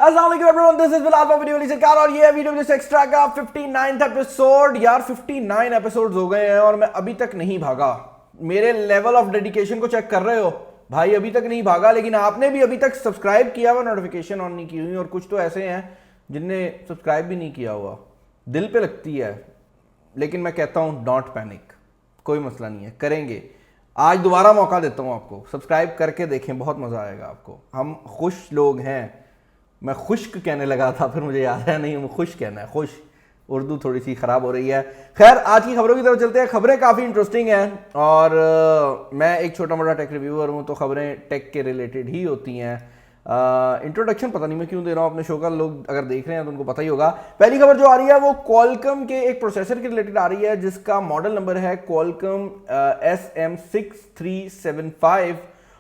अस्सलाम वालेकुम everyone, this is Bilal from video सरकार और ये है वीडियो जस्ट एक्स्ट्रा का 59th एपिसोड। यार 59 एपिसोड्स हो गए हैं और मैं अभी तक नहीं भागा। मेरे लेवल ऑफ डेडिकेशन को चेक कर रहे हो भाई, अभी तक नहीं भागा। लेकिन आपने भी अभी तक सब्सक्राइब किया हुआ, नोटिफिकेशन ऑन नहीं की हुई, और कुछ तो ऐसे हैं जिनने सब्सक्राइब भी नहीं किया हुआ। दिल पे लगती है, लेकिन मैं कहता हूं डोंट पैनिक, कोई मसला नहीं है, करेंगे। आज दोबारा मौका देता हूं आपको, सब्सक्राइब करके देखें, बहुत मजा आएगा आपको। हम खुश लोग हैं। मैं खुश्क कहने लगा था, फिर मुझे याद है नहीं, खुश कहना है, खुश। उर्दू थोड़ी सी खराब हो रही है। खैर, आज की खबरों की तरफ चलते हैं। खबरें काफ़ी इंटरेस्टिंग हैं और मैं एक छोटा मोटा टेक रिव्यूअर हूं, तो खबरें टेक के रिलेटेड ही होती हैं। इंट्रोडक्शन पता नहीं मैं क्यों दे रहा हूं अपने शो का, लोग अगर देख रहे हैं तो उनको पता ही होगा। पहली खबर जो आ रही है वो क्वालकॉम के एक प्रोसेसर के रिलेटेड आ रही है, जिसका मॉडल नंबर है क्वालकॉम SM6375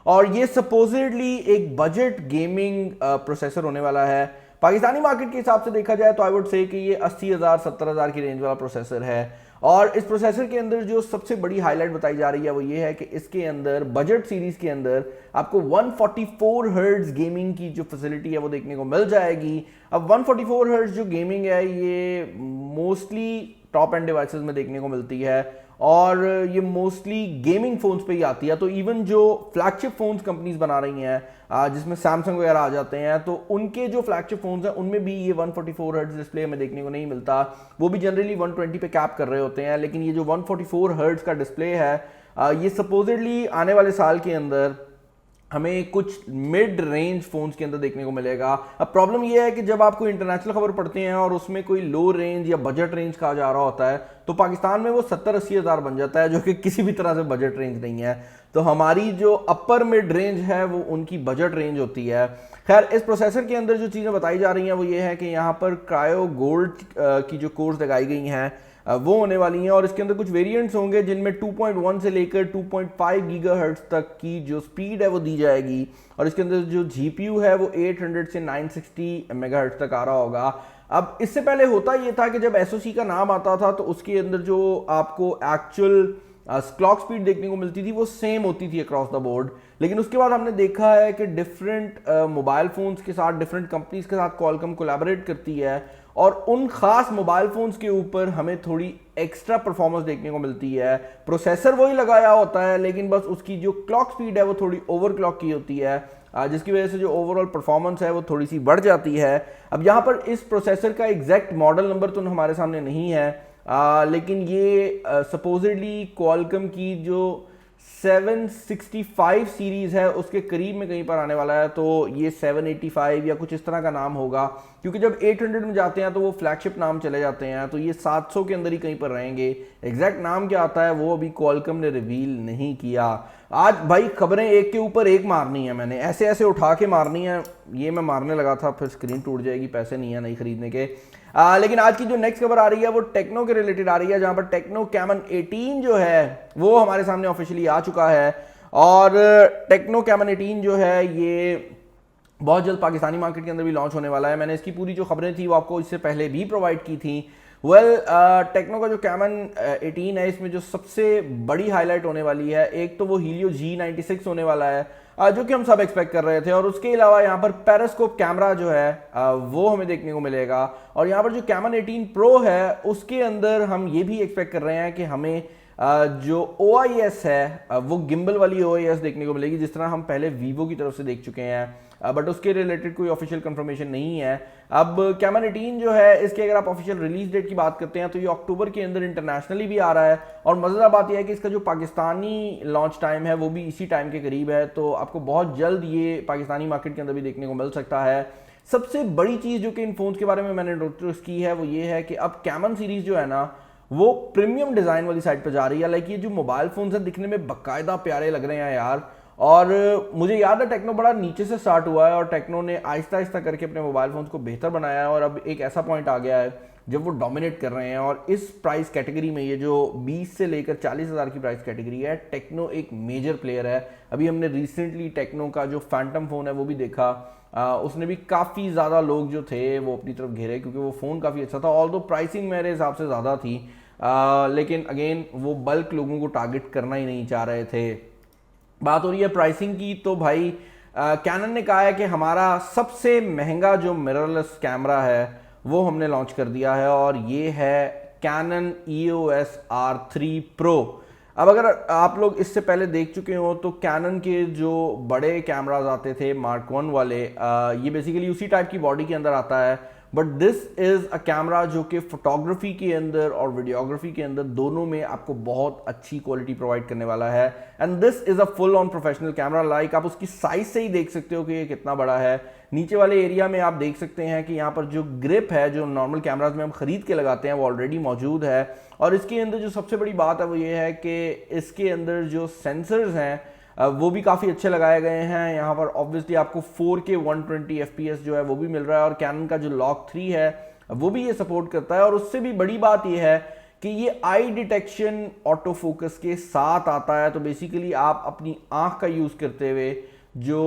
और ये सपोजिटली एक बजट गेमिंग प्रोसेसर होने वाला है। पाकिस्तानी मार्केट के हिसाब से देखा जाए तो आई वुड से कि ये 80,000 70,000 की रेंज वाला प्रोसेसर है। और इस प्रोसेसर के अंदर जो सबसे बड़ी हाईलाइट बताई जा रही है वो ये है कि इसके अंदर बजट सीरीज के अंदर आपको 144 हर्ट्ज गेमिंग की जो फैसिलिटी है वो देखने को मिल जाएगी। अब 144 हर्ट्ज जो गेमिंग है ये मोस्टली टॉप एंड डिवाइसेस में देखने को मिलती है और ये मोस्टली गेमिंग फोन्स पे ही आती है। तो इवन जो फ्लैगशिप फोन्स कंपनीज बना रही हैं, जिसमें सैमसंग वगैरह आ जाते हैं, तो उनके जो फ्लैगशिप फोन्स हैं उनमें भी ये 144 हर्ट्ज डिस्प्ले हमें देखने को नहीं मिलता। वो भी जनरली 120 पे कैप कर रहे होते हैं। लेकिन ये जो 144 हर्ट्ज का डिस्प्ले है, ये सपोजिटली आने वाले साल के अंदर हमें कुछ मिड रेंज फोन्स के अंदर देखने को मिलेगा। अब प्रॉब्लम यह है कि जब आप कोई इंटरनेशनल खबर पढ़ते हैं और उसमें कोई लो रेंज या बजट रेंज कहा जा रहा होता है, तो पाकिस्तान में वो 70-80 हज़ार बन जाता है, जो कि किसी भी तरह से बजट रेंज नहीं है। तो हमारी जो अपर मिड रेंज है वो उनकी बजट रेंज होती है। खैर, इस प्रोसेसर के अंदर जो चीज़ें बताई जा रही हैं वो ये है कि यहाँ पर क्रायो गोल्ड की जो कोर्स लगाई गई हैं वो होने वाली हैं और इसके अंदर कुछ वेरिएंट्स होंगे जिनमें 2.1 से लेकर 2.5 गीगाहर्ट्ज तक की जो स्पीड है वो दी जाएगी। और इसके अंदर जो जीपीयू है वो 800 से 960 मेगाहर्ट्ज तक आ रहा होगा। अब इससे पहले होता ये था कि जब एसओसी का नाम आता था तो उसके अंदर जो आपको एक्चुअल क्लॉक स्पीड देखने को मिलती थी वो सेम होती थी अक्रॉस द बोर्ड। लेकिन उसके बाद हमने देखा है कि डिफरेंट मोबाइल फोन्स के साथ, डिफरेंट कंपनीज के साथ क्वालकॉम कोलैबोरेट करती है और उन खास मोबाइल फोन्स के ऊपर हमें थोड़ी एक्स्ट्रा परफॉर्मेंस देखने को मिलती है। प्रोसेसर वही लगाया होता है, लेकिन बस उसकी जो क्लॉक स्पीड है वो थोड़ी ओवर क्लॉक की होती है, जिसकी वजह से जो ओवरऑल परफॉर्मेंस है वो थोड़ी सी बढ़ जाती है। अब यहाँ पर इस प्रोसेसर का एग्जैक्ट मॉडल नंबर तो हमारे सामने नहीं है, लेकिन ये सपोजिटली क्वालकॉम की जो 765 सीरीज है उसके करीब में कहीं पर आने वाला है। तो ये 785 या कुछ इस तरह का नाम होगा, क्योंकि जब 800 में जाते हैं तो वो फ्लैगशिप नाम चले जाते हैं। तो ये 700 के अंदर ही कहीं पर रहेंगे। एग्जैक्ट नाम क्या आता है वो अभी क्वालकॉम ने रिवील नहीं किया। आज भाई खबरें एक के ऊपर एक मारनी है, मैंने ऐसे ऐसे उठा के मारनी है। ये मैं मारने लगा था, फिर स्क्रीन टूट जाएगी, पैसे नहीं है नहीं खरीदने के। लेकिन आज की जो नेक्स्ट खबर आ रही है वो टेक्नो के रिलेटेड आ रही है, जहां पर टेक्नो कैमन 18 जो है वो हमारे सामने ऑफिशियली आ चुका है। और टेक्नो कैमन 18 जो है ये बहुत जल्द पाकिस्तानी मार्केट के अंदर भी लॉन्च होने वाला है। मैंने इसकी पूरी जो खबरें थी वो आपको इससे पहले भी प्रोवाइड की थी। टेक्नो का जो कैमन 18 है, इसमें जो सबसे बड़ी हाईलाइट होने वाली है, एक तो वो हीलियो G96 होने वाला है, जो कि हम सब एक्सपेक्ट कर रहे थे। और उसके अलावा यहाँ पर पेरिस्कोप कैमरा जो है वो हमें देखने को मिलेगा। और यहाँ पर जो कैमन 18 प्रो है उसके अंदर हम ये भी एक्सपेक्ट कर रहे हैं कि हमें जो OIS है वो गिम्बल वाली OIS देखने को मिलेगी, जिस तरह हम पहले वीवो की तरफ से देख चुके हैं, बट उसके रिलेटेड कोई ऑफिशियल कंफर्मेशन नहीं है। अब कैमन 18 जो है इसके अगर आप ऑफिशियल रिलीज डेट की बात करते हैं तो ये अक्टूबर के अंदर इंटरनेशनली भी आ रहा है। और मजेदार बात यह है कि इसका जो पाकिस्तानी लॉन्च टाइम है वो भी इसी टाइम के करीब है, तो आपको बहुत जल्द ये पाकिस्तानी मार्केट के अंदर भी देखने को मिल सकता है। सबसे बड़ी चीज जो कि इन फोन्स के बारे में मैंने नोटिस की है वो ये है कि अब कैमन सीरीज जो है ना वो प्रीमियम डिजाइन वाली साइड पर जा रही है। लाइक ये जो मोबाइल फोन्स हैं दिखने में बाकायदा प्यारे लग रहे हैं यार। और मुझे याद है टेक्नो बड़ा नीचे से स्टार्ट हुआ है और टेक्नो ने आहिस्ता आहिस्ता करके अपने मोबाइल फोन्स को बेहतर बनाया है और अब एक ऐसा पॉइंट आ गया है जब वो डोमिनेट कर रहे हैं। और इस प्राइस कैटेगरी में, ये जो 20 से लेकर 40 हज़ार की प्राइस कैटेगरी है, टेक्नो एक मेजर प्लेयर है। अभी हमने रिसेंटली टेक्नो का जो फैंटम फोन है वो भी देखा, उसने भी काफ़ी ज़्यादा लोग जो थे वो अपनी तरफ घेरे, क्योंकि वो फ़ोन काफ़ी अच्छा था। ऑल्दो प्राइसिंग मेरे हिसाब से ज़्यादा थी, लेकिन अगेन वो बल्क लोगों को टारगेट करना ही नहीं चाह रहे थे। बात हो रही है प्राइसिंग की, तो भाई कैनन ने कहा है कि हमारा सबसे महंगा जो मिररलेस कैमरा है वो हमने लॉन्च कर दिया है और ये है कैनन EOS R3 Pro। अब अगर आप लोग इससे पहले देख चुके हो तो कैनन के जो बड़े कैमराज आते थे मार्क 1 वाले, ये बेसिकली उसी टाइप की बॉडी के अंदर आता है, but this is a camera जो कि फोटोग्राफी के अंदर और वीडियोग्राफी के अंदर दोनों में आपको बहुत अच्छी क्वालिटी प्रोवाइड करने वाला है। And this is a full on professional camera. Like आप उसकी साइज से ही देख सकते हो कि ये कितना बड़ा है। नीचे वाले एरिया में आप देख सकते हैं कि यहाँ पर जो ग्रिप है जो नॉर्मल कैमराज में हम खरीद के लगाते हैं वो ऑलरेडी मौजूद है। और इसके अंदर जो सबसे बड़ी बात है वो ये है कि इसके अंदर जो सेंसर्स हैं वो भी काफ़ी अच्छे लगाए गए हैं। यहाँ पर ऑब्वियसली आपको 4K 120 FPS जो है वो भी मिल रहा है और कैनन का जो लॉक 3 है वो भी ये सपोर्ट करता है। और उससे भी बड़ी बात ये है कि ये आई डिटेक्शन ऑटो फोकस के साथ आता है। तो बेसिकली आप अपनी आंख का यूज़ करते हुए जो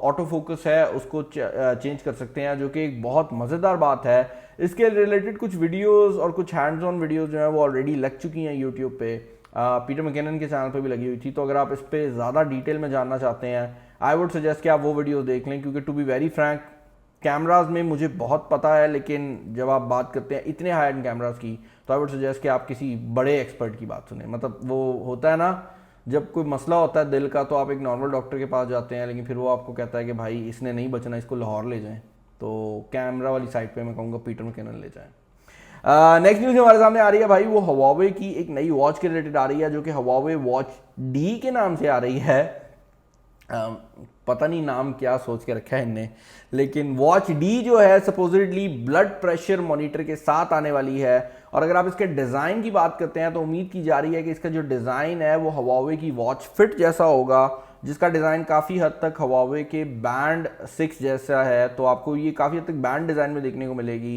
ऑटो फोकस है उसको चेंज कर सकते हैं, जो कि एक बहुत मज़ेदार बात है। इसके रिलेटेड कुछ वीडियोस और कुछ हैंड्स ऑन वीडियोस जो हैं वो ऑलरेडी लग चुकी हैं यूट्यूब पे, पीटर मैकेनन के चैनल पे भी लगी हुई थी। तो अगर आप इस पर ज़्यादा डिटेल में जानना चाहते हैं आई वुड सजेस्ट कि आप वो वीडियोस देख लें, क्योंकि to be very frank cameras में मुझे बहुत पता है, लेकिन जब आप बात करते हैं इतने हाई एंड कैमराज की तो आई वुड सजेस्ट कि आप किसी बड़े एक्सपर्ट की बात सुने। मतलब वो होता है ना, जब कोई मसला होता है दिल का तो आप एक नॉर्मल डॉक्टर के पास जाते हैं, लेकिन फिर वो आपको कहता है कि भाई इसने नहीं बचना, इसको लाहौर ले जाएं। तो कैमरा वाली साइड पे मैं कहूँगा पीटर मैकेनन ले जाएं। नेक्स्ट न्यूज़ हमारे सामने आ रही है भाई, वो हवावे की एक नई वॉच के रिलेटेड आ रही है जो कि हवावे वॉच डी के नाम से आ रही है। पता नहीं नाम क्या सोच के रखा है इनने, लेकिन वॉच डी जो है सपोजिटली ब्लड प्रेशर मॉनिटर के साथ आने वाली है। और अगर आप इसके डिज़ाइन की बात करते हैं तो उम्मीद की जा रही है कि इसका जो डिज़ाइन है वो हवावे की वॉच फिट जैसा होगा, जिसका डिज़ाइन काफ़ी हद तक हवावे के बैंड 6 जैसा है। तो आपको ये काफ़ी हद तक बैंड डिज़ाइन में देखने को मिलेगी,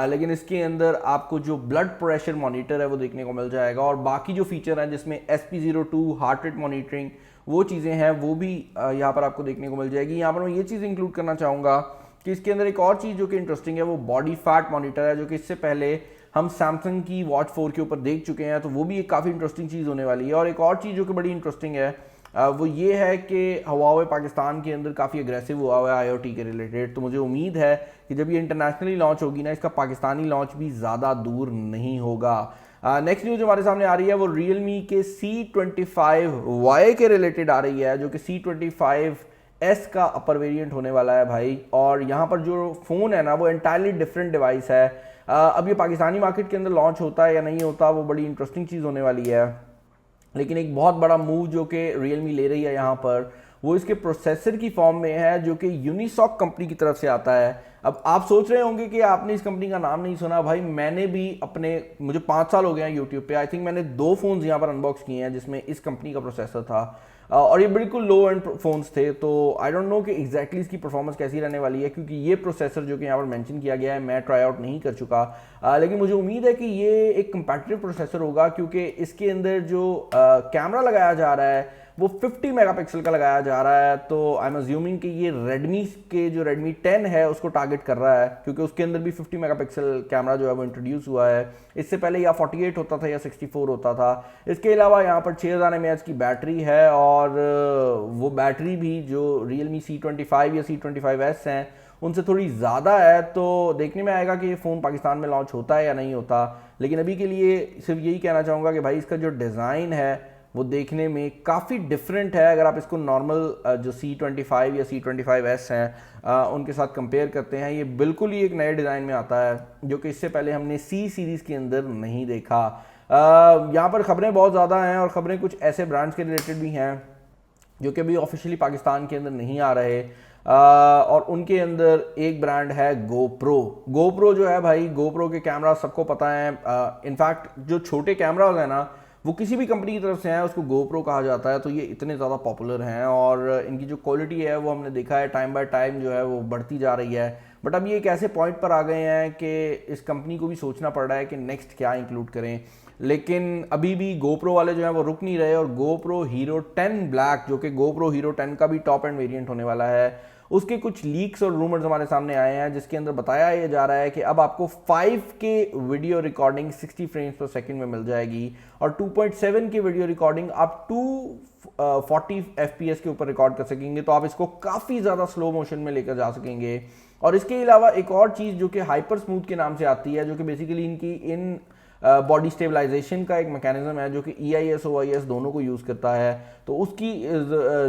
लेकिन इसके अंदर आपको जो ब्लड प्रेशर मॉनिटर है वो देखने को मिल जाएगा। और बाकी जो फीचर हैं जिसमें SP02 हार्ट रेट मॉनिटरिंग वो चीज़ें हैं वो भी यहाँ पर आपको देखने को मिल जाएगी। यहाँ पर मैं ये चीज़ इंक्लूड करना चाहूँगा कि इसके अंदर एक और चीज़ जो कि इंटरेस्टिंग है वो बॉडी फैट मॉनिटर है, जो कि इससे पहले हम सैमसंग की वॉच 4 के ऊपर देख चुके हैं। तो वो भी एक काफ़ी इंटरेस्टिंग चीज़ होने वाली है। और एक और चीज़ जो कि बड़ी इंटरेस्टिंग है वो ये है कि हवावे पाकिस्तान के अंदर काफ़ी अग्रेसिव हुआ हुआ है IoT के रिलेटेड। तो मुझे उम्मीद है कि जब ये इंटरनेशनली लॉन्च होगी ना, इसका पाकिस्तानी लॉन्च भी ज़्यादा दूर नहीं होगा। नेक्स्ट न्यूज़ हमारे सामने आ रही है वो Realme के C25Y के रिलेटेड आ रही है, जो कि C25S का अपर वेरिएंट होने वाला है भाई। और यहाँ पर जो फ़ोन है ना वो एंटायरली डिफरेंट डिवाइस है। अब ये पाकिस्तानी मार्केट के अंदर लॉन्च होता है या नहीं होता वो बड़ी इंटरेस्टिंग चीज़ होने वाली है। लेकिन एक बहुत बड़ा मूव जो कि Realme ले रही है यहाँ पर वो इसके प्रोसेसर की फॉर्म में है, जो कि यूनिसॉक कंपनी की तरफ से आता है। अब आप सोच रहे होंगे कि आपने इस कंपनी का नाम नहीं सुना। भाई मैंने भी मुझे 5 साल हो गए हैं यूट्यूब पे, आई थिंक मैंने 2 फोन्स यहाँ पर अनबॉक्स किए हैं जिसमें इस कंपनी का प्रोसेसर था, और ये बिल्कुल लो एंड फोन्स थे। तो आई डोंट नो कि एग्जैक्टली इसकी परफॉर्मेंस कैसी रहने वाली है, क्योंकि ये प्रोसेसर जो कि यहाँ पर मेंशन किया गया है मैं ट्राई आउट नहीं कर चुका, लेकिन मुझे उम्मीद है कि ये एक कंपैटिटिव प्रोसेसर होगा, क्योंकि इसके अंदर जो कैमरा लगाया जा रहा है वो 50 मेगापिक्सल का लगाया जा रहा है। तो आई एम अज्यूमिंग कि ये रेडमी के जो रेडमी 10 है उसको टारगेट कर रहा है, क्योंकि उसके अंदर भी 50 मेगापिक्सल कैमरा जो है वो इंट्रोड्यूस हुआ है। इससे पहले या 48 होता था या 64 होता था। इसके अलावा यहाँ पर 6000 mAh की बैटरी है, और वो बैटरी भी जो Realme C25 या C25S हैं उनसे थोड़ी ज़्यादा है। तो देखने में आएगा कि ये फ़ोन पाकिस्तान में लॉन्च होता है या नहीं होता। लेकिन अभी के लिए सिर्फ यही कहना चाहूँगा कि भाई इसका जो डिज़ाइन है वो देखने में काफ़ी डिफरेंट है। अगर आप इसको नॉर्मल जो C25 या C25S हैं उनके साथ कंपेयर करते हैं, ये बिल्कुल ही एक नए डिज़ाइन में आता है जो कि इससे पहले हमने C सीरीज़ के अंदर नहीं देखा। यहाँ पर ख़बरें बहुत ज़्यादा हैं, और ख़बरें कुछ ऐसे ब्रांड्स के रिलेटेड भी हैं जो कि अभी ऑफिशियली पाकिस्तान के अंदर नहीं आ रहे। और उनके अंदर एक ब्रांड है GoPro जो है भाई, GoPro के कैमरा सबको पता है। इनफैक्ट जो छोटे कैमराज हैं ना वो किसी भी कंपनी की तरफ से हैं उसको GoPro कहा जाता है। तो ये इतने ज़्यादा पॉपुलर हैं, और इनकी जो क्वालिटी है वो हमने देखा है टाइम बाय टाइम जो है वो बढ़ती जा रही है। बट अब ये एक ऐसे पॉइंट पर आ गए हैं कि इस कंपनी को भी सोचना पड़ रहा है कि नेक्स्ट क्या इंक्लूड करें। लेकिन अभी भी GoPro वाले जो हैं वो रुक नहीं रहे, और GoPro Hero 10 Black जो कि GoPro Hero 10 का भी टॉप एंड वेरिएंट होने वाला है, उसके कुछ लीक्स और रूमर्स हमारे सामने आए हैं, जिसके अंदर बताया ये जा रहा है कि अब आपको 5K वीडियो रिकॉर्डिंग 60 फ्रेम्स पर सेकंड में मिल जाएगी और 2.7 की वीडियो रिकॉर्डिंग आप 240 FPS के ऊपर रिकॉर्ड कर सकेंगे। तो आप इसको काफ़ी ज़्यादा स्लो मोशन में लेकर जा सकेंगे। और इसके अलावा एक और चीज़ जो कि हाइपर स्मूथ के नाम से आती है, जो कि बेसिकली इनकी इन बॉडी स्टेबलाइजेशन का एक मैकेनिज्म है जो कि EIS OIS दोनों को यूज़ करता है। तो उसकी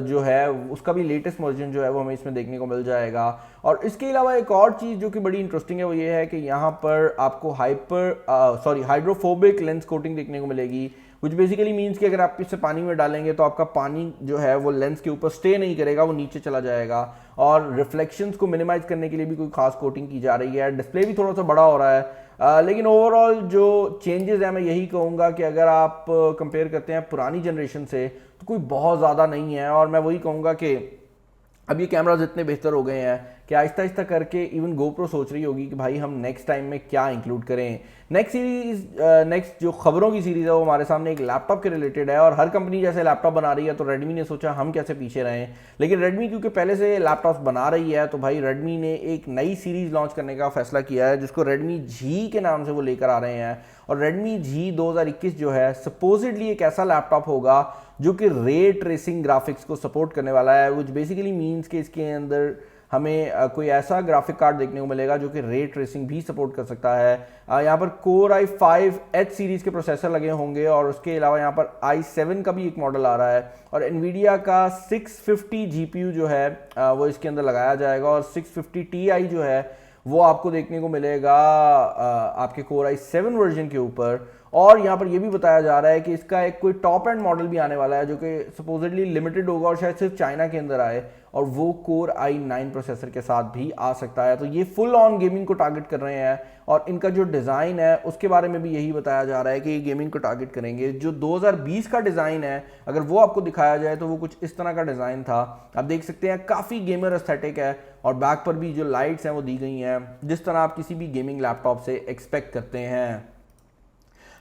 जो है उसका भी लेटेस्ट वर्जन जो है वो हमें इसमें देखने को मिल जाएगा। और इसके अलावा एक और चीज़ जो कि बड़ी इंटरेस्टिंग है वो ये है कि यहाँ पर आपको हाइड्रोफोबिक लेंस कोटिंग देखने को मिलेगी, विच बेसिकली मीन्स कि अगर आप इसे पानी में डालेंगे तो आपका पानी जो है वो लेंस के ऊपर स्टे नहीं करेगा, वो नीचे चला जाएगा। और रिफ्लेक्शंस को मिनिमाइज करने के लिए भी कोई खास कोटिंग की जा रही है। डिस्प्ले भी थोड़ा सा बड़ा हो रहा है, लेकिन ओवरऑल जो चेंजेस है मैं यही कहूँगा कि अगर आप कंपेयर करते हैं पुरानी जनरेशन से तो कोई बहुत ज़्यादा नहीं है। और मैं वही कहूँगा कि अब ये कैमराज इतने बेहतर हो गए हैं कि आहिस्ता आहिस्ता करके इवन गोप्रो सोच रही होगी कि भाई हम नेक्स्ट टाइम में क्या इंक्लूड करें। नेक्स्ट जो खबरों की सीरीज़ है वो हमारे सामने एक लैपटॉप के रिलेटेड है। और हर कंपनी जैसे लैपटॉप बना रही है तो रेडमी ने सोचा हम कैसे पीछे रहें, लेकिन रेडमी क्योंकि पहले से लैपटॉप्स बना रही है तो भाई रेडमी ने एक नई सीरीज़ लॉन्च करने का फैसला किया है जिसको रेडमी जी के नाम से वो लेकर आ रहे हैं। और रेडमी जी 2021 जो है सपोजिडली एक ऐसा लैपटॉप होगा जो कि रे ट्रेसिंग ग्राफिक्स को सपोर्ट करने वाला है, विच बेसिकली मीन्स कि इसके अंदर हमें कोई ऐसा ग्राफिक कार्ड देखने को मिलेगा जो कि रे ट्रेसिंग भी सपोर्ट कर सकता है। यहाँ पर Core i5H सीरीज़ के प्रोसेसर लगे होंगे और उसके अलावा यहाँ पर i7 का भी एक मॉडल आ रहा है और NVIDIA का 650 GPU जो है वो इसके अंदर लगाया जाएगा और 650 Ti जो है वो आपको देखने को मिलेगा आपके Core i7 वर्जन के ऊपर। और यहाँ पर यह भी बताया जा रहा है कि इसका एक कोई टॉप एंड मॉडल भी आने वाला है जो कि सपोजिटली लिमिटेड होगा और शायद सिर्फ चाइना के अंदर आए और वो Core i9 प्रोसेसर के साथ भी आ सकता है। तो ये फुल ऑन गेमिंग को टारगेट कर रहे हैं और इनका जो डिज़ाइन है उसके बारे में भी यही बताया जा रहा है कि ये गेमिंग को टारगेट करेंगे। जो 2020 का डिज़ाइन है अगर वो आपको दिखाया जाए तो वो कुछ इस तरह का डिज़ाइन था, आप देख सकते हैं काफ़ी गेमर एस्थेटिक है और बैक पर भी जो लाइट्स हैं वो दी गई हैं जिस तरह आप किसी भी गेमिंग लैपटॉप से एक्सपेक्ट करते हैं।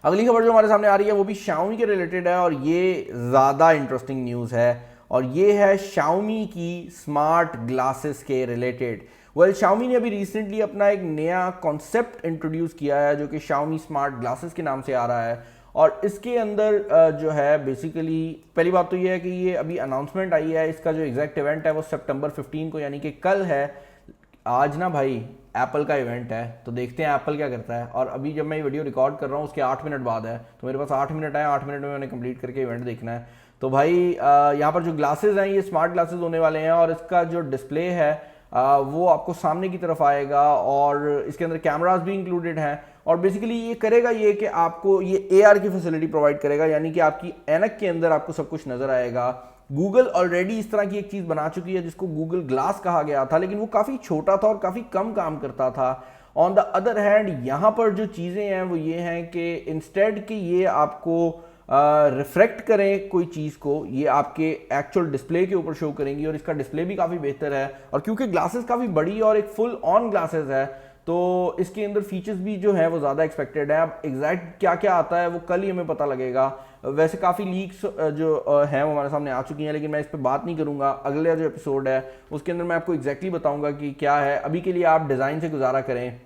अगली खबर जो हमारे सामने आ रही है वो भी Xiaomi के रिलेटेड है और ये ज़्यादा इंटरेस्टिंग न्यूज़ है और ये है Xiaomi की स्मार्ट ग्लासेस के रिलेटेड। Xiaomi ने अभी रिसेंटली अपना एक नया कॉन्सेप्ट इंट्रोड्यूस किया है जो कि Xiaomi स्मार्ट ग्लासेस के नाम से आ रहा है और इसके अंदर जो है बेसिकली पहली बात तो ये है कि ये अभी अनाउंसमेंट आई है। इसका जो एग्जैक्ट इवेंट है वो सितंबर 15 को यानी कि कल है। आज ना भाई एप्पल का इवेंट है तो देखते हैं एप्पल क्या करता है। और अभी जब मैं ये वीडियो रिकॉर्ड कर रहा हूँ उसके 8 मिनट बाद है तो मेरे पास 8 मिनट है, 8 मिनट में मैंने कंप्लीट करके इवेंट देखना है। तो भाई यहाँ पर जो ग्लासेस हैं ये स्मार्ट ग्लासेस होने वाले हैं और इसका जो डिस्प्ले है वो आपको सामने की तरफ आएगा और इसके अंदर कैमरास भी इंक्लूडेड हैं और बेसिकली ये करेगा ये कि आपको ये AR की फैसिलिटी प्रोवाइड करेगा, यानी कि आपकी ऐनक के अंदर आपको सब कुछ नजर आएगा। गूगल ऑलरेडी इस तरह की एक चीज़ बना चुकी है जिसको गूगल ग्लास कहा गया था, लेकिन वो काफ़ी छोटा था और काफ़ी कम काम करता था। ऑन द अदर हैंड यहाँ पर जो चीज़ें हैं वो ये हैं कि इंस्टेड कि ये आपको रिफ्लेक्ट करें कोई चीज़ को, ये आपके एक्चुअल डिस्प्ले के ऊपर शो करेंगी और इसका डिस्प्ले भी काफ़ी बेहतर है। और क्योंकि ग्लासेस काफ़ी बड़ी और एक फुल ऑन ग्लासेस है तो इसके अंदर फीचर्स भी जो है वो ज़्यादा एक्सपेक्टेड है। अब एग्जैक्ट क्या क्या आता है वो कल ही हमें पता लगेगा। वैसे काफ़ी लीक्स जो हैं वो हमारे सामने आ चुकी हैं, लेकिन मैं इस पर बात नहीं करूँगा। अगले जो एपिसोड है उसके अंदर मैं आपको एग्जैक्टली बताऊँगा कि क्या है। अभी के लिए आप डिज़ाइन से गुजारा करें।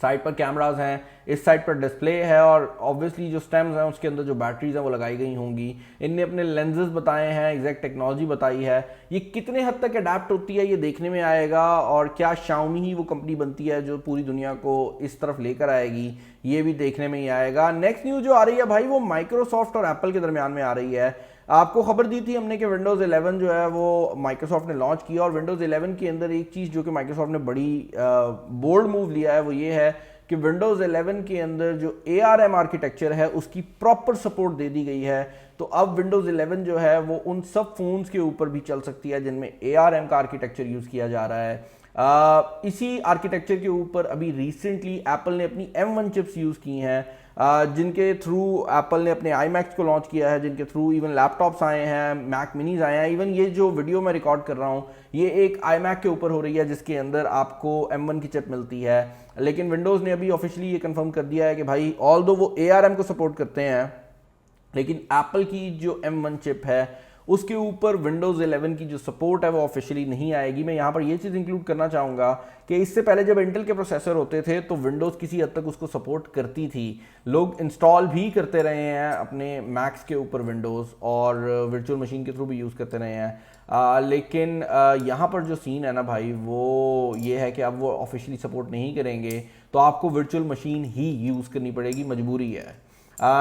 साइड पर कैमरास हैं, इस साइड पर डिस्प्ले है और ऑब्वियसली जो स्टेम्स हैं उसके अंदर जो बैटरीज हैं वो लगाई गई होंगी। इनने अपने लेंसेज बताए हैं, एग्जैक्ट टेक्नोलॉजी बताई है। ये कितने हद तक अडेप्ट होती है ये देखने में आएगा और क्या Xiaomi ही वो कंपनी बनती है जो पूरी दुनिया को इस तरफ लेकर आएगी, ये भी देखने में ही आएगा। नेक्स्ट न्यूज़ जो आ रही है भाई वो माइक्रोसॉफ्ट और एप्पल के दरमियान में आ रही है। आपको खबर दी थी हमने कि विंडोज़ 11 जो है वो माइक्रोसॉफ्ट ने लॉन्च किया और विंडोज़ 11 के अंदर एक चीज़ जो कि माइक्रोसॉफ्ट ने बड़ी बोल्ड मूव लिया है वो ये है कि विंडोज़ 11 के अंदर जो ARM आर्किटेक्चर है उसकी प्रॉपर सपोर्ट दे दी गई है। तो अब विंडोज़ 11 जो है वो उन सब फोन्स के ऊपर भी चल सकती है जिनमें ARM का आर्किटेक्चर यूज़ किया जा रहा है। इसी आर्किटेक्चर के ऊपर अभी रिसेंटली एप्पल ने अपनी M1 चिप्स यूज़ की हैं जिनके थ्रू एप्पल ने अपने iMacs को लॉन्च किया है, जिनके थ्रू इवन लैपटॉप्स आए हैं, मैक मिनीज आए हैं। इवन ये जो वीडियो मैं रिकॉर्ड कर रहा हूँ ये एक iMac के ऊपर हो रही है जिसके अंदर आपको M1 की चिप मिलती है। लेकिन विंडोज़ ने अभी ऑफिशियली ये कंफर्म कर दिया है कि भाई ऑल्दो वो ARM को सपोर्ट करते हैं लेकिन एप्पल की जो M1 चिप है उसके ऊपर विंडोज़ 11 की जो सपोर्ट है वो ऑफिशियली नहीं आएगी। मैं यहाँ पर ये चीज़ इंक्लूड करना चाहूँगा कि इससे पहले जब इंटेल के प्रोसेसर होते थे तो विंडोज़ किसी हद तक उसको सपोर्ट करती थी, लोग इंस्टॉल भी करते रहे हैं अपने मैक्स के ऊपर विंडोज़ और वर्चुअल मशीन के थ्रू भी यूज़ करते रहे हैं। लेकिन यहाँ पर जो सीन है ना भाई वो ये है कि अब वो ऑफिशियली सपोर्ट नहीं करेंगे तो आपको वर्चुअल मशीन ही यूज़ करनी पड़ेगी, मजबूरी है।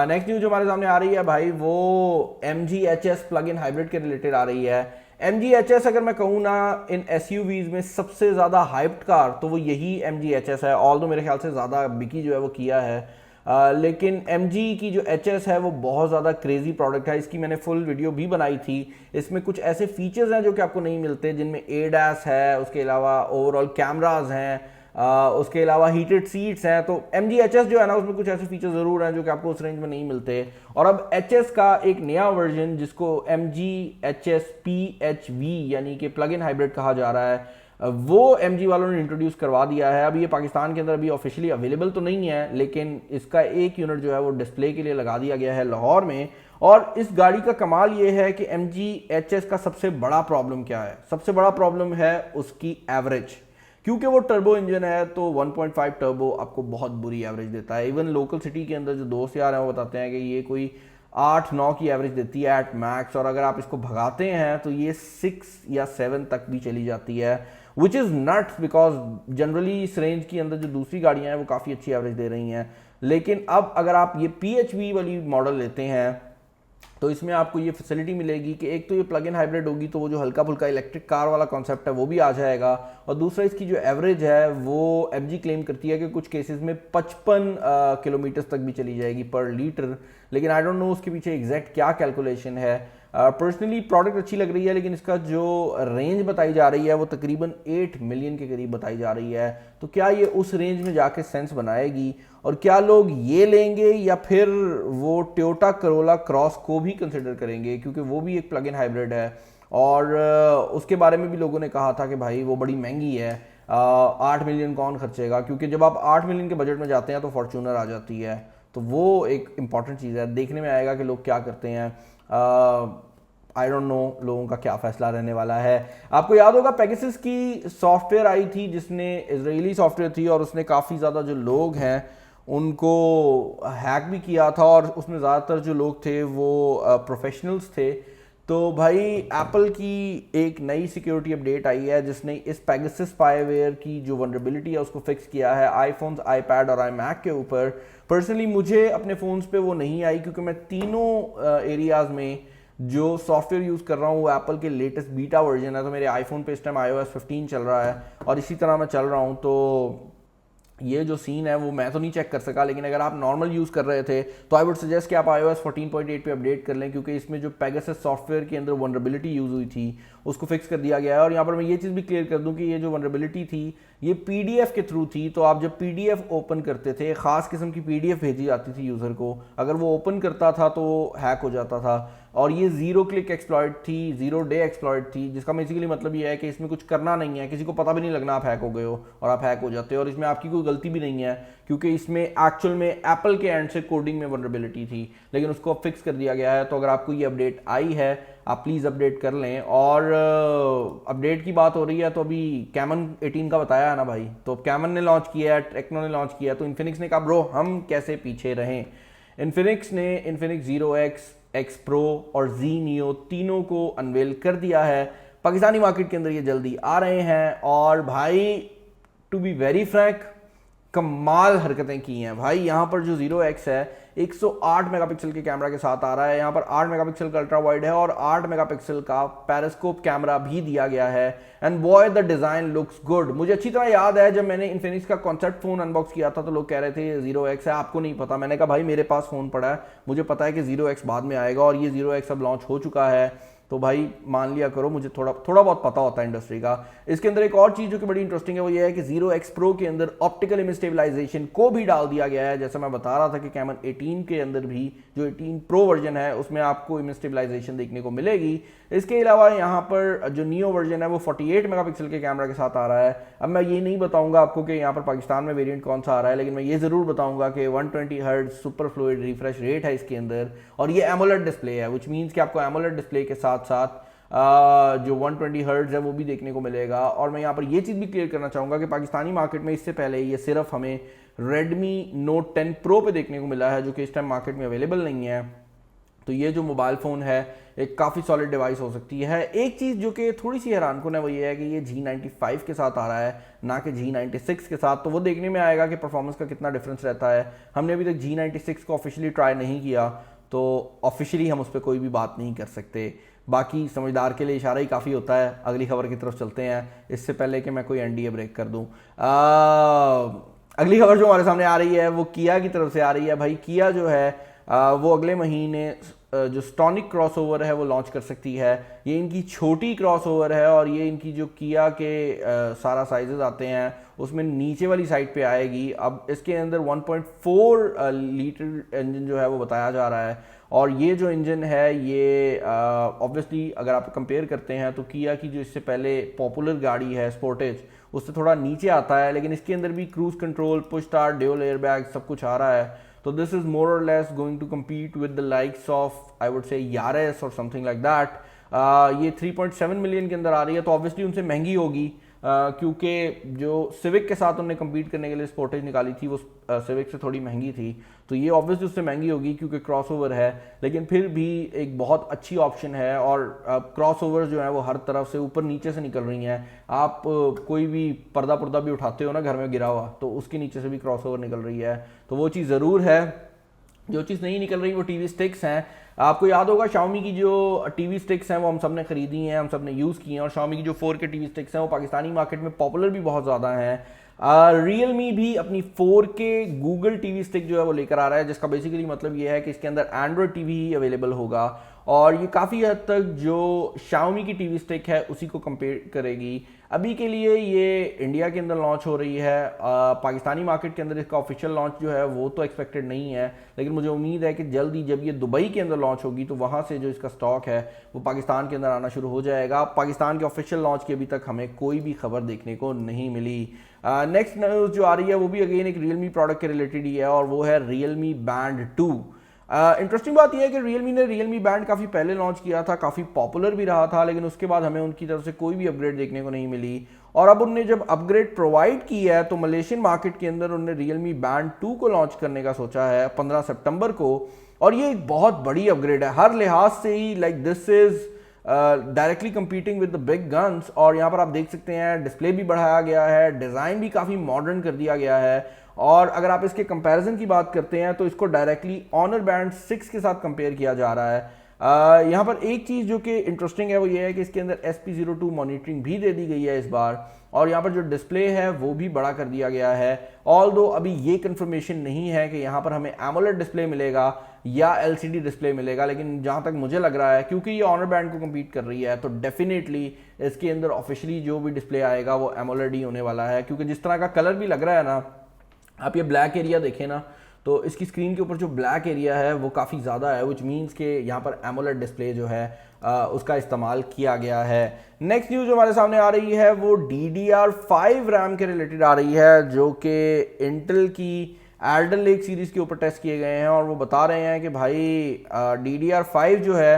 नेक्स्ट न्यूज़ जो हमारे सामने आ रही है भाई वो MGHS प्लग इन हाइब्रिड के रिलेटेड आ रही है। MGHS अगर मैं कहूँ ना इन SUVs में सबसे ज़्यादा हाइप्ड कार तो वो यही MGHS है, ऑल दो मेरे ख्याल से ज़्यादा बिकी जो है वो किया है। लेकिन MG की जो HS है वो बहुत ज़्यादा क्रेजी प्रोडक्ट है, इसकी मैंने फुल वीडियो भी बनाई थी। इसमें कुछ ऐसे फीचर्स हैं जो कि आपको नहीं मिलते, जिनमें ADAS है, उसके अलावा ओवरऑल कैमराज हैं, उसके अलावा हीटेड सीट्स हैं। तो MGHS जो है ना उसमें कुछ ऐसे फीचर ज़रूर हैं जो कि आपको उस रेंज में नहीं मिलते। और अब HS का एक नया वर्जन जिसको MGHS PHV यानी कि प्लग इन हाइब्रिड कहा जा रहा है वो MG वालों ने इंट्रोड्यूस करवा दिया है। अब ये पाकिस्तान के अंदर अभी ऑफिशियली अवेलेबल तो नहीं है, लेकिन इसका एक यूनिट जो है वो डिस्प्ले के लिए लगा दिया गया है लाहौर में। और इस गाड़ी का कमाल ये है कि MGHS का सबसे बड़ा प्रॉब्लम क्या है? सबसे बड़ा प्रॉब्लम है उसकी एवरेज, क्योंकि वो टर्बो इंजन है तो 1.5 टर्बो आपको बहुत बुरी एवरेज देता है। इवन लोकल सिटी के अंदर जो दोस्त यार हैं वो बताते हैं कि ये कोई 8-9 की एवरेज देती है एट मैक्स, और अगर आप इसको भगाते हैं तो ये 6 या 7 तक भी चली जाती है, which is nuts because generally इस रेंज के अंदर जो दूसरी गाड़ियां हैं वो काफ़ी अच्छी एवरेज दे रही हैं। लेकिन अब अगर आप ये PHV वाली मॉडल लेते हैं तो इसमें आपको ये फैसिलिटी मिलेगी कि एक तो ये प्लग इन हाइब्रिड होगी तो वो जो हल्का फुल्का इलेक्ट्रिक कार वाला कॉन्सेप्ट है वो भी आ जाएगा, और दूसरा इसकी जो एवरेज है वो MG क्लेम करती है कि कुछ केसेस में 55 किलोमीटर तक भी चली जाएगी पर लीटर। लेकिन आई डोंट नो उसके पीछे एग्जैक्ट क्या कैलकुलेशन है। पर्सनली प्रोडक्ट अच्छी लग रही है, लेकिन इसका जो रेंज बताई जा रही है वो तकरीबन 8 मिलियन के करीब बताई जा रही है। तो क्या ये उस रेंज में जाके सेंस बनाएगी, और क्या लोग ये लेंगे या फिर वो टोयोटा करोला क्रॉस को भी कंसिडर करेंगे, क्योंकि वो भी एक प्लग इन हाइब्रिड है। और उसके बारे में भी लोगों ने कहा था कि भाई वो बड़ी महंगी है, 8 मिलियन कौन खर्चेगा, क्योंकि जब आप 8 मिलियन के बजट में जाते हैं तो फॉर्च्यूनर आ जाती है। तो वो एक इंपॉर्टेंट चीज़ है, देखने में आएगा कि लोग क्या करते हैं। आई डोंट नो लोगों का क्या फैसला रहने वाला है। आपको याद होगा पेगासस की सॉफ्टवेयर आई थी जिसने इजरायली सॉफ्टवेयर थी, और उसने काफ़ी ज़्यादा जो लोग हैं उनको हैक भी किया था, और उसमें ज़्यादातर जो लोग थे वो प्रोफेशनल्स थे। तो भाई एप्पल की एक नई सिक्योरिटी अपडेट आई है जिसने इस पेगासस स्पाईवेयर की जो वनरेबिलिटी है उसको फिक्स किया है आईफोन्स, आईपैड और iMac के ऊपर। पर्सनली मुझे अपने फ़ोन्स पे वो नहीं आई, क्योंकि मैं तीनों एरियाज़ में जो सॉफ्टवेयर यूज़ कर रहा हूँ वो एप्पल के लेटेस्ट बीटा वर्जन है। तो मेरे आईफोन पे इस टाइम iOS 15 चल रहा है और इसी तरह मैं चल रहा हूँ। तो ये जो सीन है वो मैं तो नहीं चेक कर सका, लेकिन अगर आप नॉर्मल यूज़ कर रहे थे तो आई वुड सजेस्ट कि आप iOS 14.8 पे अपडेट कर लें, क्योंकि इसमें जो पेगासस सॉफ्टवेयर के अंदर वनरेबिलिटी यूज़ हुई थी उसको फिक्स कर दिया गया है। और यहाँ पर मैं ये चीज़ भी क्लियर कर दूँ कि ये जो वनरेबिलिटी थी ये PDF के थ्रू थी। तो आप जब PDF ओपन करते थे, ख़ास किस्म की PDF भेजी जाती थी यूज़र को, अगर वो ओपन करता था तो हैक हो जाता था। और ये ज़ीरो क्लिक एक्सप्लॉइट थी, ज़ीरो डे एक्सप्लॉइट थी, जिसका बेसिकली मतलब ये है कि इसमें कुछ करना नहीं है, किसी को पता भी नहीं लगना आप हैक हो गए हो और आप हैक हो जाते हो, और इसमें आपकी कोई गलती भी नहीं है, क्योंकि इसमें एक्चुअल में एप्पल के एंड से कोडिंग में वनरेबिलिटी थी, लेकिन उसको अब फिक्स कर दिया गया है। तो अगर आपको ये अपडेट आई है आप प्लीज़ अपडेट कर लें। और अपडेट की बात हो रही है तो अभी कैमन 18 का बताया है ना भाई, तो कैमन ने लॉन्च किया है, टेक्नो ने लॉन्च किया, तो इन्फिनिक्स ने कहा ब्रो हम कैसे पीछे रहें। इन्फिनिक्स ने इन्फिनिक्स 0X, X Pro और Z Neo तीनों को अनवेल कर दिया है। पाकिस्तानी मार्केट के अंदर ये जल्दी आ रहे हैं, और भाई टू बी वेरी फ्रैंक कमाल हरकतें की हैं भाई। यहाँ पर जो 0X है 108 मेगापिक्सल के कैमरा के साथ आ रहा है, यहाँ पर 8 मेगापिक्सल का अल्ट्रा वाइड है और 8 मेगापिक्सल का पेरिस्कोप कैमरा भी दिया गया है। And boy the design looks good. मुझे अच्छी तरह याद है जब मैंने इन्फिनिक्स का कॉन्सेप्ट फ़ोन अनबॉक्स किया था तो लोग कह रहे थे 0X है, आपको नहीं पता। मैंने कहा भाई मेरे पास फ़ोन पड़ा है, मुझे पता है कि 0X बाद में आएगा, और ये 0X अब लॉन्च हो चुका है। तो भाई मान लिया करो, मुझे थोड़ा बहुत पता होता है इंडस्ट्री का। इसके अंदर एक और चीज़ जो कि बड़ी इंटरेस्टिंग है वो ये है कि 0X Pro के अंदर ऑप्टिकल इमेज स्टेबलाइजेशन को भी डाल दिया गया है। जैसा मैं बता रहा था कि कैमन 18 के अंदर भी जो 18 Pro वर्जन है उसमें आपको इमेज स्टेबलाइजेशन देखने को मिलेगी। इसके अलावा यहाँ पर जो नियो वर्जन है वो 48 मेगापिक्सल के कैमरा के साथ आ रहा है। अब मैं ये नहीं बताऊंगा आपको कि यहाँ पर पाकिस्तान में वेरिएंट कौन सा आ रहा है, लेकिन मैं ये ज़रूर बताऊंगा कि 120 hertz super fluid refresh rate है इसके अंदर, और ये एमोलेड डिस्प्ले है, विच मीन्स कि आपको एमोलेड डिस्प्ले के साथ साथ साथ जो 120 हर्ट्ज है वो भी देखने को मिलेगा। और मैं यहाँ पर ये चीज़ भी क्लियर करना चाहूँगा कि पाकिस्तानी मार्केट में इससे पहले ये सिर्फ हमें Redmi Note 10 Pro पे देखने को मिला है, जो कि इस टाइम मार्केट में अवेलेबल नहीं है। तो ये जो मोबाइल फ़ोन है एक काफ़ी सॉलिड डिवाइस हो सकती है। एक चीज़ जो कि थोड़ी सी हैरानकुन है वो ये है कि ये G95 के साथ आ रहा है, ना कि G96 के साथ। तो वो देखने में आएगा कि परफॉर्मेंस का कितना डिफरेंस रहता है। हमने अभी तक G96 को ऑफिशियली ट्राई नहीं किया, तो ऑफिशियली हम उस पर कोई भी बात नहीं कर सकते। बाकी समझदार के लिए इशारा ही काफ़ी होता है। अगली खबर की तरफ चलते हैं, इससे पहले कि मैं कोई NDA ब्रेक कर दूँ। अगली खबर जो हमारे सामने आ रही है वो किया की तरफ से आ रही है। भाई किया जो है वो अगले महीने जो स्टॉनिक क्रॉसओवर है वो लॉन्च कर सकती है। ये इनकी छोटी क्रॉसओवर है और ये इनकी जो किया के सारा साइजेस आते हैं उसमें नीचे वाली साइड पे आएगी। अब इसके अंदर 1.4 लीटर इंजन जो है वो बताया जा रहा है, और ये जो इंजन है ये ऑब्वियसली अगर आप कंपेयर करते हैं तो किया की जो इससे पहले पॉपुलर गाड़ी है स्पोर्टेज उससे थोड़ा नीचे आता है, लेकिन इसके अंदर भी cruise control, push start, dual airbag सब कुछ आ रहा है। तो this is more or less going to compete with the likes of I would say Yaris or something like that. ये 3.7 मिलियन के अंदर आ रही है, तो ऑब्वियसली उनसे महंगी होगी क्योंकि जो सिविक के साथ उन्होंने कम्पीट करने के लिए स्पोर्टेज निकाली थी वो सिविक से थोड़ी महंगी थी, तो ये ऑब्वियसली उससे महंगी होगी क्योंकि क्रॉसओवर है। लेकिन फिर भी एक बहुत अच्छी ऑप्शन है, और क्रॉसओवर जो है वो हर तरफ से ऊपर नीचे से निकल रही हैं। आप कोई भी पर्दा भी उठाते हो ना घर में गिरा हुआ, तो उसके नीचे से भी क्रॉसओवर निकल रही है, तो वो चीज़ ज़रूर है। जो चीज़ नहीं निकल रही वो टीवी स्टिक्स हैं। आपको याद होगा Xiaomi की जो टीवी स्टिक्स हैं वो हम सब ने खरीदी हैं, हम सब ने यूज़ की हैं, और Xiaomi की जो 4K टीवी स्टिक्स हैं वो पाकिस्तानी मार्केट में पॉपुलर भी बहुत ज़्यादा हैं। Realme भी अपनी 4K गूगल टीवी स्टिक जो है वो लेकर आ रहा है, जिसका बेसिकली मतलब ये है कि इसके अंदर एंड्रॉयड टीवी ही अवेलेबल होगा, और ये काफ़ी हद तक जो Xiaomi की टीवी स्टिक है उसी को कंपेयर करेगी। अभी के लिए ये इंडिया के अंदर लॉन्च हो रही है, पाकिस्तानी मार्केट के अंदर इसका ऑफिशियल लॉन्च जो है वो तो एक्सपेक्टेड नहीं है, लेकिन मुझे उम्मीद है कि जल्दी जब ये दुबई के अंदर लॉन्च होगी तो वहाँ से जो इसका स्टॉक है वो पाकिस्तान के अंदर आना शुरू हो जाएगा। पाकिस्तान के ऑफिशियल लॉन्च की अभी तक हमें कोई भी खबर देखने को नहीं मिली। नेक्स्ट न्यूज़ जो आ रही है वो भी अगेन एक Realme प्रोडक्ट के रिलेटेड ही है, और वो है Realme Band 2। इंटरेस्टिंग बात यह है कि Realme ने Realme Band काफ़ी पहले लॉन्च किया था, काफ़ी पॉपुलर भी रहा था, लेकिन उसके बाद हमें उनकी तरफ से कोई भी अपग्रेड देखने को नहीं मिली। और अब उनने जब अपग्रेड प्रोवाइड की है तो मलेशियन मार्केट के अंदर उन्होंने Realme Band 2 को लॉन्च करने का सोचा है 15 सितंबर को, और ये एक बहुत बड़ी अपग्रेड है हर लिहाज से ही। Like this is directly competing with the big guns. और यहाँ पर आप देख सकते हैं डिस्प्ले भी बढ़ाया गया है, डिज़ाइन भी काफ़ी मॉडर्न कर दिया गया है, और अगर आप इसके कंपैरिजन की बात करते हैं तो इसको डायरेक्टली Honor Band 6 के साथ कंपेयर किया जा रहा है। यहाँ पर एक चीज़ जो कि इंटरेस्टिंग है वो ये है कि इसके अंदर SP02 मॉनिटरिंग भी दे दी गई है इस बार, और यहाँ पर जो डिस्प्ले है वो भी बड़ा कर दिया गया है। ऑल्दो अभी ये कंफर्मेशन नहीं है कि यहाँ पर हमें AMOLED डिस्प्ले मिलेगा या LCD डिस्प्ले मिलेगा, लेकिन जहाँ तक मुझे लग रहा है क्योंकि ये Honor Band को कम्पीट कर रही है तो डेफिनेटली इसके अंदर ऑफिशियली जो भी डिस्प्ले आएगा वो AMOLED ही होने वाला है, क्योंकि जिस तरह का कलर भी लग रहा है ना, आप ये ब्लैक एरिया देखें ना, तो इसकी स्क्रीन के ऊपर जो ब्लैक एरिया है वो काफ़ी ज़्यादा है, विच मीन्स के यहाँ पर AMOLED डिस्प्ले जो है उसका इस्तेमाल किया गया है। नेक्स्ट न्यूज़ जो हमारे सामने आ रही है वो DDR5 रैम के रिलेटेड आ रही है, जो कि इंटेल की एल्डर लेक सीरीज़ के ऊपर टेस्ट किए गए हैं, और वो बता रहे हैं कि भाई DDR5 जो है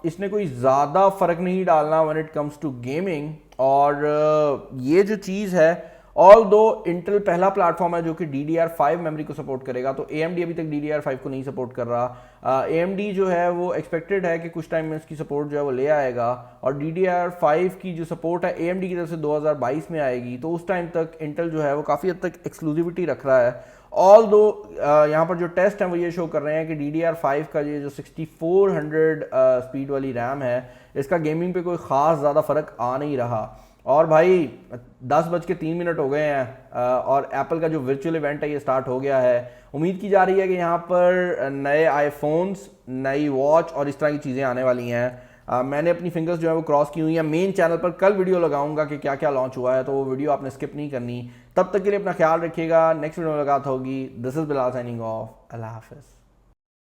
इसने कोई ज़्यादा फ़र्क नहीं डालना when it comes to gaming. और ये जो चीज़ है, ऑल दो इंटेल पहला प्लेटफॉर्म है जो कि DDR5 मेमोरी को सपोर्ट करेगा, तो AMD अभी तक DDR5 को नहीं सपोर्ट कर रहा। AMD जो है वो एक्सपेक्टेड है कि कुछ टाइम में इसकी सपोर्ट जो है वो ले आएगा, और DDR5 की जो सपोर्ट है AMD की तरफ से 2022 में आएगी, तो उस टाइम तक इंटेल जो है वो काफ़ी हद तक एक्सक्लूसिविटी रख रहा है। ऑल दो यहाँ पर जो टेस्ट हैं वो ये शो कर रहे हैं कि DDR5 का ये जो 6400 स्पीड वाली रैम है इसका गेमिंग पे कोई ख़ास ज़्यादा फ़र्क आ नहीं रहा। और भाई 10:03 हो गए हैं और एप्पल का जो वर्चुअल इवेंट है ये स्टार्ट हो गया है। उम्मीद की जा रही है कि यहाँ पर नए आईफोन्स, नई वॉच और इस तरह की चीज़ें आने वाली हैं। मैंने अपनी फिंगर्स जो है वो क्रॉस की हुई हैं। मेन चैनल पर कल वीडियो लगाऊंगा कि क्या क्या लॉन्च हुआ है, तो वो वीडियो आपने स्किप नहीं करनी। तब तक के लिए अपना ख्याल रखिएगा। नेक्स्ट वीडियो में मुलाकात होगी। This is Bilal signing off. अल्लाह हाफिज़।